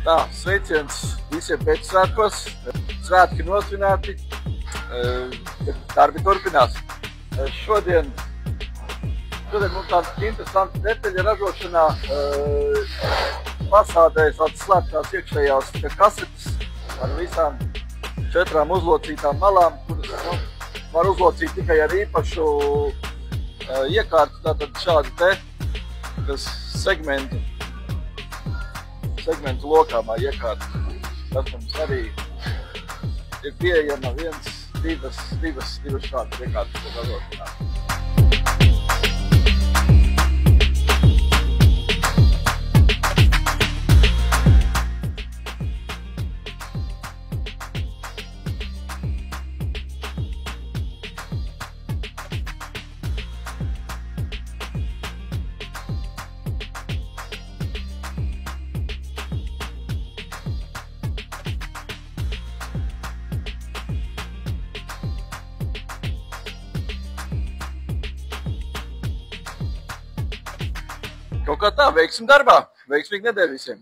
Tā, sveiciens visiem pēcsvētkos. Svētki nosvinēti, darbi turpinās. Šodien mums tāda interesanta detaļa ražošanā. Fasādēs atslēgtās iekšējās kasetes ar visām 4 uzlocītām malām, kuras var uzlocīt tikai ar īpašu iekārtu, tātad šādu te, kas segmentu lokāmā iekārta. Tas mums arī ir pieejama divas šādas iekārtas ražošanā. Kaut kā tā, veiksim darbā, veiksmīgi nedēļu visiem!